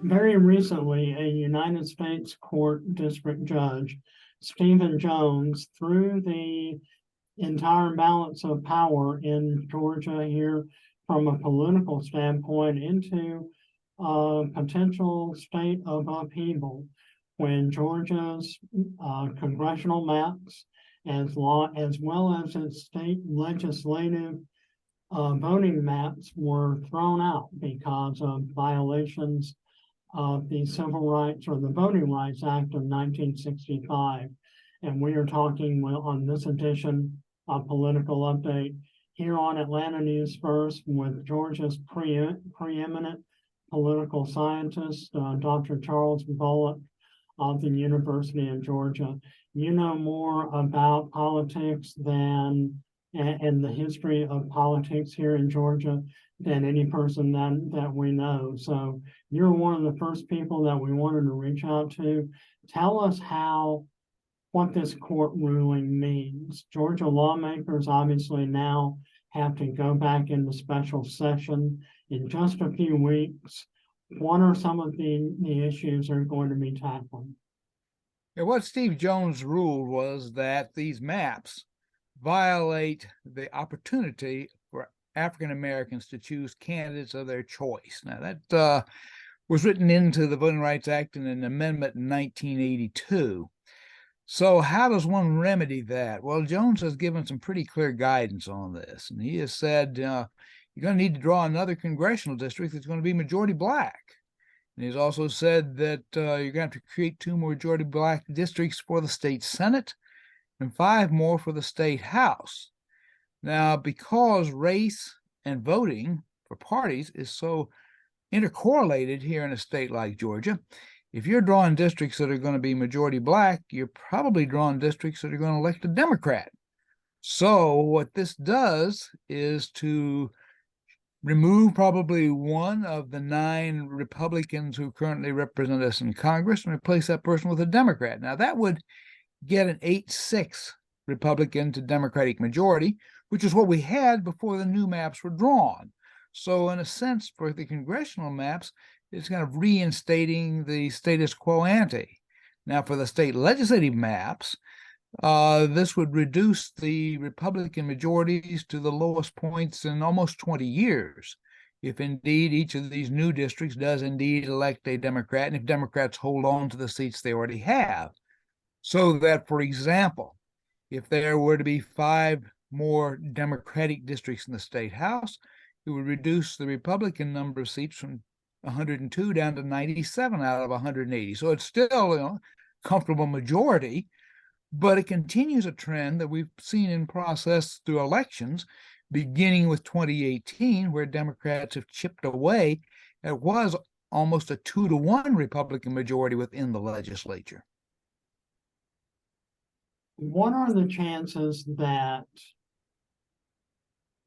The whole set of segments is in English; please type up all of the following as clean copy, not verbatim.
Very recently, a United States Court District Judge, Stephen Jones, threw the entire balance of power in Georgia here from a political standpoint into a potential state of upheaval when Georgia's congressional maps, as well as its state legislative voting maps, were thrown out because of violations of the Civil Rights or the Voting Rights Act of 1965. And we are talking on this edition of Political Update here on Atlanta News First with Georgia's preeminent political scientist, Dr. Charles Bullock of the University of Georgia. You know more about politics and the history of politics here in Georgia than any person that we know. So you're one of the first people that we wanted to reach out to. Tell us what this court ruling means. Georgia lawmakers obviously now have to go back into special session in just a few weeks. What are some of the issues they're going to be tackling? Yeah, what Steve Jones ruled was that these maps violate the opportunity for African Americans to choose candidates of their choice. Now, that was written into the Voting Rights Act in an amendment in 1982. So how does one remedy that? Well, Jones has given some pretty clear guidance on this, and he has said you're going to need to draw another congressional district that's going to be majority black. And he's also said that you're going to have to create 2 majority black districts for the state Senate and 5 more for the state House. Now, because race and voting for parties is so intercorrelated here in a state like Georgia, if you're drawing districts that are going to be majority black, you're probably drawing districts that are going to elect a Democrat. So what this does is to remove probably one of the 9 Republicans who currently represent us in Congress and replace that person with a Democrat. Now, that would get an 8-6 Republican to Democratic majority, which is what we had before the new maps were drawn. So in a sense, for the congressional maps, it's kind of reinstating the status quo ante. Now, for the state legislative maps, this would reduce the Republican majorities to the lowest points in almost 20 years, if indeed each of these new districts does indeed elect a Democrat, and if Democrats hold on to the seats they already have. So that, for example, if there were to be 5 more Democratic districts in the state House, it would reduce the Republican number of seats from 102 down to 97 out of 180. So it's still a comfortable majority, but it continues a trend that we've seen in process through elections, beginning with 2018, where Democrats have chipped away. It was almost a 2-to-1 Republican majority within the legislature. What are the chances that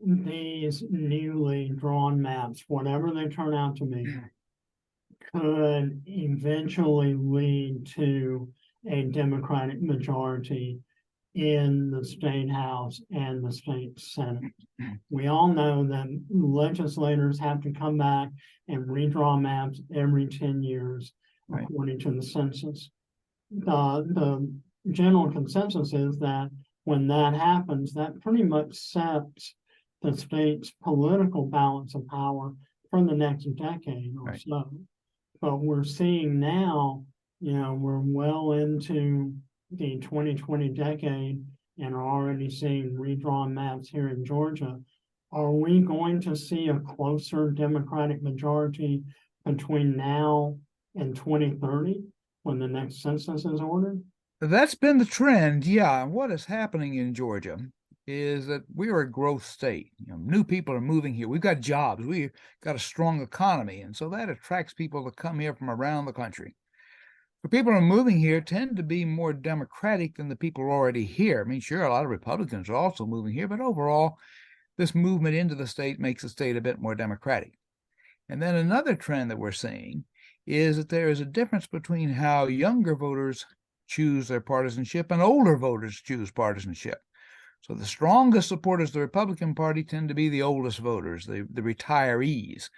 these newly drawn maps, whatever they turn out to be, could eventually lead to a Democratic majority in the state House and the state Senate? We all know that legislators have to come back and redraw maps every 10 years, according to the census. The general consensus is that when that happens, that pretty much sets the state's political balance of power for the next decade or so. But we're seeing now, we're well into the 2020 decade and are already seeing redrawn maps here in Georgia. Are we going to see a closer Democratic majority between now and 2030 when the next census is ordered? That's been the trend, yeah. What is happening in Georgia is that we are a growth state. New people are moving here. We've got jobs. We've got a strong economy, and so that attracts people to come here from around the country. The people who are moving here tend to be more Democratic than the people who are already here. I mean, sure, a lot of Republicans are also moving here, but overall, this movement into the state makes the state a bit more Democratic. And then another trend that we're seeing is that there is a difference between how younger voters choose their partisanship and older voters choose partisanship. So the strongest supporters of the Republican Party tend to be the oldest voters, the retirees.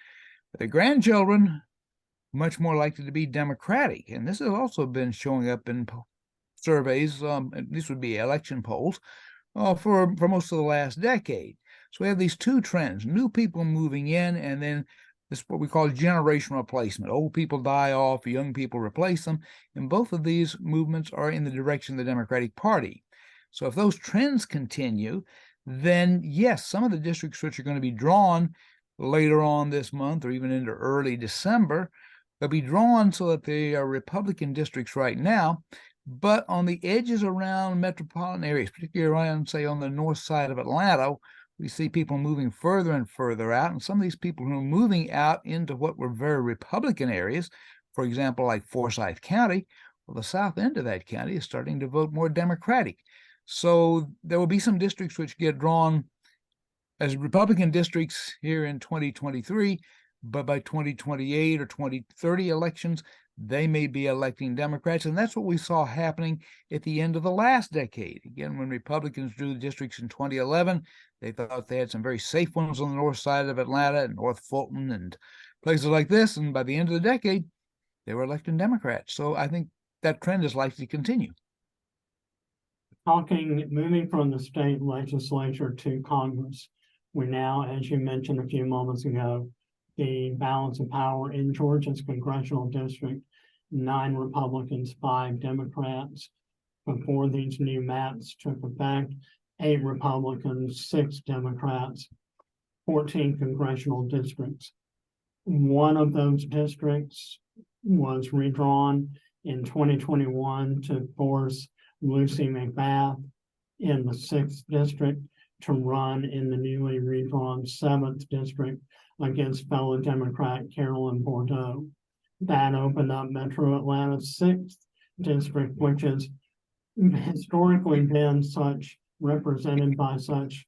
But their grandchildren much more likely to be Democratic. And this has also been showing up in surveys, this would be election polls, for most of the last decade. So we have these two trends, new people moving in, and then this what we call generational replacement. Old people die off, young people replace them, and both of these movements are in the direction of the Democratic Party. So if those trends continue, then yes, some of the districts which are going to be drawn later on this month or even into early December, they'll be drawn so that they are Republican districts right now, but on the edges around metropolitan areas, particularly around, say, on the north side of Atlanta, we see people moving further and further out. And some of these people who are moving out into what were very Republican areas, for example, like Forsyth County, well, the south end of that county is starting to vote more Democratic. So there will be some districts which get drawn as Republican districts here in 2023, but by 2028 or 2030 elections, they may be electing Democrats. And that's what we saw happening at the end of the last decade. Again, when Republicans drew the districts in 2011, they thought they had some very safe ones on the north side of Atlanta and North Fulton and places like this. And by the end of the decade, they were electing Democrats. So I think that trend is likely to continue. Moving from the state legislature to Congress, we now, as you mentioned a few moments ago, the balance of power in Georgia's congressional district, 9 Republicans, 5 Democrats. Before these new maps took effect, 8 Republicans, 6 Democrats, 14 congressional districts. One of those districts was redrawn in 2021 to force Lucy McBath in the 6th district to run in the newly redrawn 7th district against fellow Democrat Carolyn Bordeaux. That opened up Metro Atlanta's 6th district, which has historically been represented by such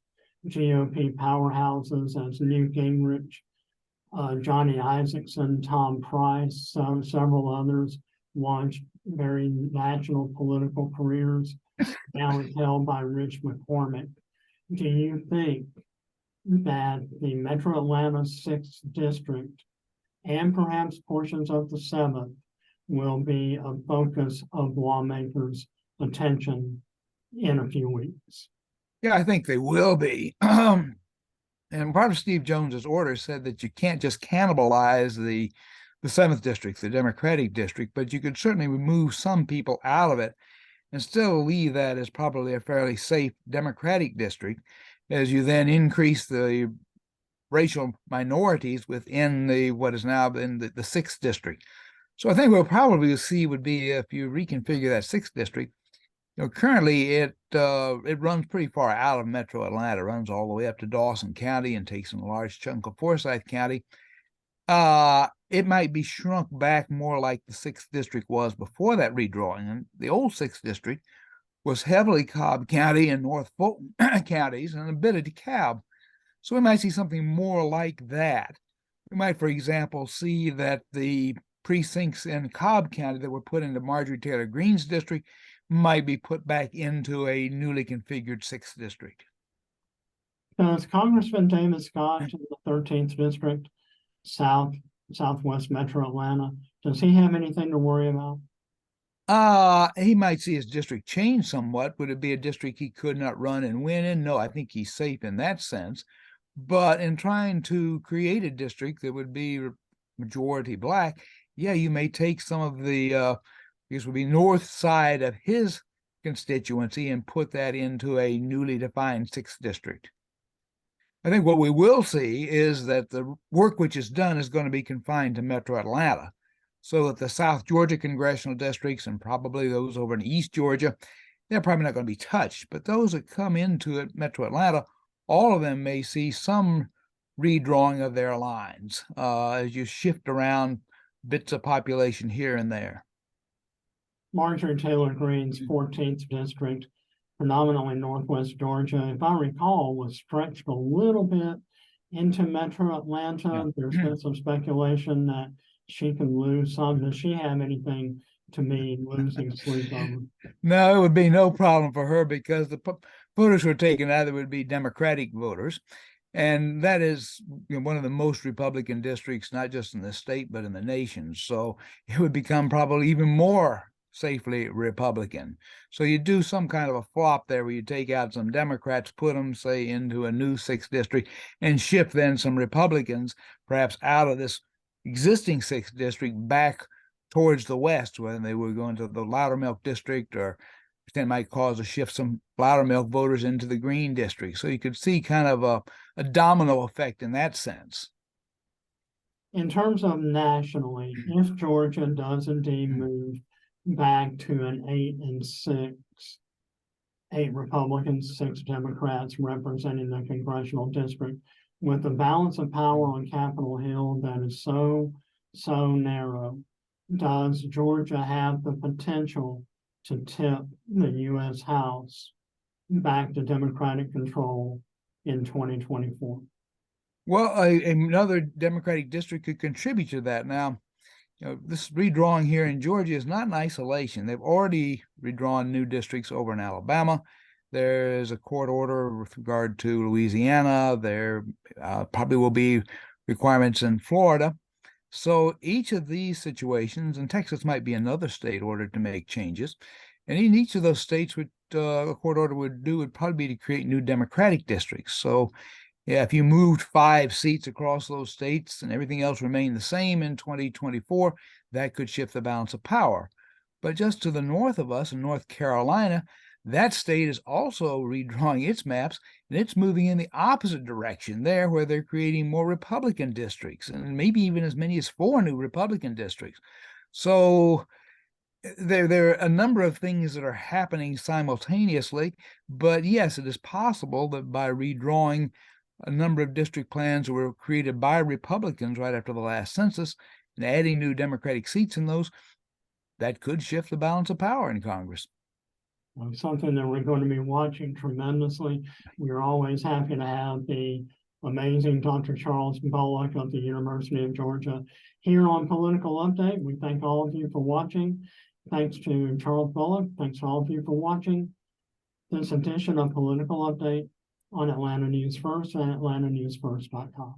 GOP powerhouses as Newt Gingrich, Johnny Isakson, Tom Price, several others launched very national political careers. Now it's held by Rich McCormick. Do you think that the Metro Atlanta 6th district and perhaps portions of the 7th will be a focus of lawmakers' attention in a few weeks? Yeah, I think they will be. And part of Steve Jones's order said that you can't just cannibalize the 7th district, the Democratic district, but you could certainly remove some people out of it and still leave that as probably a fairly safe Democratic district, as you then increase the racial minorities within what is now in the 6th district. So I think we'll probably see would be, if you reconfigure that 6th district, currently it runs pretty far out of Metro Atlanta, runs all the way up to Dawson County and takes in a large chunk of Forsyth County. It might be shrunk back more like the 6th district was before that redrawing. And the old 6th district was heavily Cobb County and North Fulton counties and a bit of DeKalb. So we might see something more like that. We might, for example, see that the precincts in Cobb County that were put into Marjorie Taylor Greene's district might be put back into a newly configured 6th district. Does Congressman David Scott in the 13th district, southwest Metro Atlanta, does he have anything to worry about? He might see his district change somewhat. Would it be a district he could not run and win in? No, I think he's safe in that sense. But in trying to create a district that would be majority black, yeah, you may take some of the this would be north side of his constituency and put that into a newly defined 6th district. I think what we will see is that the work which is done is going to be confined to Metro Atlanta, so that the South Georgia congressional districts and probably those over in East Georgia, they're probably not going to be touched. But those that come into it, Metro Atlanta, all of them may see some redrawing of their lines as you shift around bits of population here and there. Marjorie Taylor Greene's 14th district, predominantly northwest Georgia, if I recall, was stretched a little bit into Metro Atlanta. Yeah. There's been some speculation that she can lose some. Does she have anything to me losing sleep over? No, it would be no problem for her because the voters who are taken out, would be Democratic voters. And that is, one of the most Republican districts, not just in the state, but in the nation. So it would become probably even more safely Republican. So you do some kind of a flop there where you take out some Democrats, put them, say, into a new 6th district, and shift then some Republicans, perhaps out of this existing 6th district back towards the west, whether they were going to the Loudermilk district, or that might cause a shift some Loudermilk voters into the Green district. So you could see kind of a domino effect in that sense. In terms of nationally, if Georgia does indeed move back to an 8-6, 8 Republicans, 6 Democrats representing the congressional district, with the balance of power on Capitol Hill that is so narrow, does Georgia have the potential to tip the U.S. House back to Democratic control in 2024? Well, another Democratic district could contribute to that. Now, this redrawing here in Georgia is not in isolation. They've already redrawn new districts over in Alabama. There's a court order with regard to Louisiana. There probably will be requirements in Florida. So each of these situations, and Texas might be another state ordered to make changes, and in each of those states, what a court order would do would probably be to create new Democratic districts. So yeah, if you moved 5 seats across those states and everything else remained the same in 2024, that could shift the balance of power. But just to the north of us in North Carolina, that state is also redrawing its maps, and it's moving in the opposite direction there, where they're creating more Republican districts, and maybe even as many as 4 new Republican districts. So there are a number of things that are happening simultaneously, but yes, it is possible that by redrawing a number of district plans that were created by Republicans right after the last census and adding new Democratic seats in those, that could shift the balance of power in Congress. Something that we're going to be watching tremendously. We're always happy to have the amazing Dr. Charles Bullock of the University of Georgia here on Political Update. We thank all of you for watching. Thanks to Charles Bullock. Thanks to all of you for watching this edition of Political Update on Atlanta News First and AtlantaNewsFirst.com.